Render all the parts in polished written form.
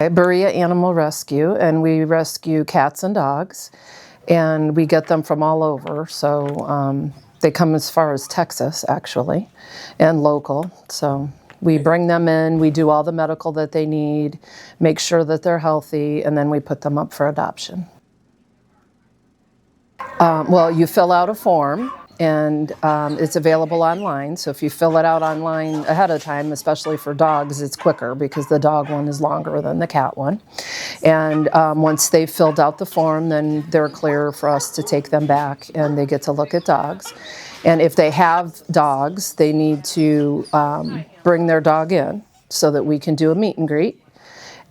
Berea Animal Rescue, and we rescue cats and dogs, and we get them from all over. So they come as far as Texas, actually, and local. So we bring them in, we do all the medical that they need, make sure that they're healthy, and then we put them up for adoption. Well, you fill out a form, and it's available online. So if you fill it out online ahead of time, especially for dogs, it's quicker because the dog one is longer than the cat one. And once they've filled out the form, then they're clear for us to take them back, and they get to look at dogs. And if they have dogs, they need to bring their dog in so that we can do a meet and greet.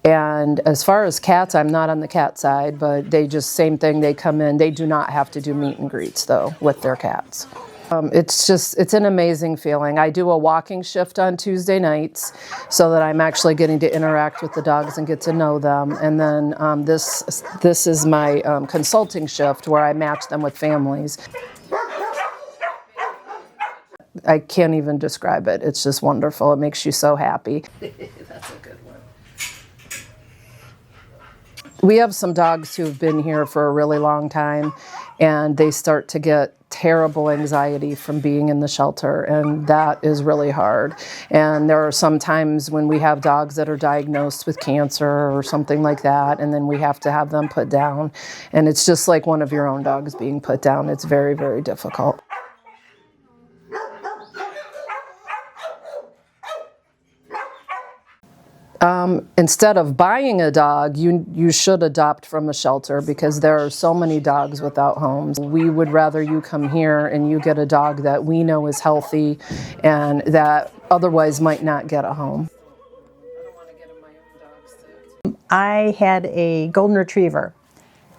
And as far as cats, I'm not on the cat side, but they just, same thing, they come in. They do not have to do meet and greets, though, with their cats. It's an amazing feeling. I do a walking shift on Tuesday nights so that I'm actually getting to interact with the dogs and get to know them. And then this is my consulting shift where I match them with families. I can't even describe it. It's just wonderful. It makes you so happy. That's a good one. We have some dogs who've been here for a really long time, and they start to get terrible anxiety from being in the shelter, and that is really hard. And there are some times when we have dogs that are diagnosed with cancer or something like that, and then we have to have them put down. And it's just like one of your own dogs being put down. It's very, very difficult. Instead of buying a dog, you should adopt from a shelter because there are so many dogs without homes. We would rather you come here and you get a dog that we know is healthy and that otherwise might not get a home. I had a golden retriever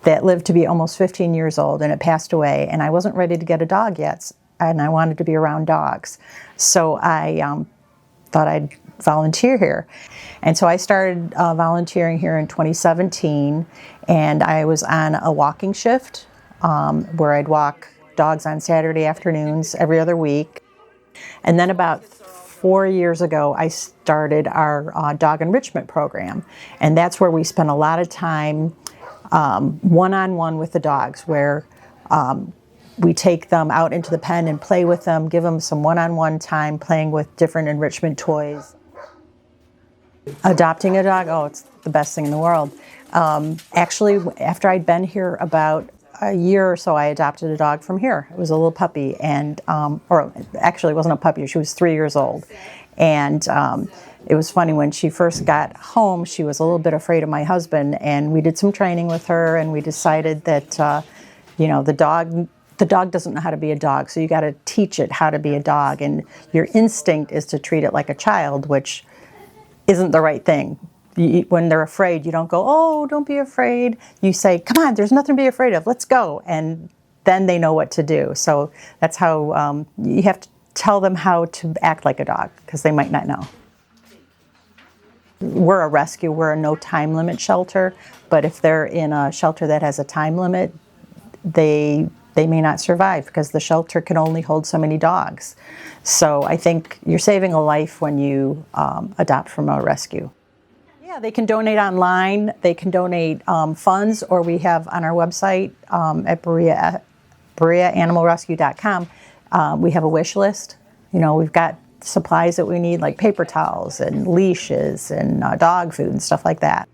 that lived to be almost 15 years old, and it passed away, and I wasn't ready to get a dog yet, and I wanted to be around dogs. So I thought I'd volunteer here. And so I started volunteering here in 2017, and I was on a walking shift where I'd walk dogs on Saturday afternoons every other week. And then about 4 years ago, I started our dog enrichment program. And that's where we spent a lot of time one-on-one with the dogs, where we take them out into the pen and play with them, give them some one-on-one time playing with different enrichment toys. Adopting a dog, oh, it's the best thing in the world. Actually, after I'd been here about a year or so, I adopted a dog from here. It was a little puppy, and or actually it wasn't a puppy, she was 3 years old. And it was funny, when she first got home, she was a little bit afraid of my husband, and we did some training with her, and we decided that, you know, the dog doesn't know how to be a dog, so you got to teach it how to be a dog, and your instinct is to treat it like a child, which isn't the right thing. When they're afraid, you don't go, oh, don't be afraid. You say, come on, there's nothing to be afraid of, let's go. And then they know what to do. So that's how you have to tell them how to act like a dog, because they might not know. We're a rescue, we're a no time limit shelter, but if they're in a shelter that has a time limit, they may not survive because the shelter can only hold so many dogs. So I think you're saving a life when you adopt from a rescue. Yeah, they can donate online, they can donate funds, or we have on our website at BereaAnimalRescue.com, we have a wish list. You know, we've got supplies that we need, like paper towels and leashes and dog food and stuff like that.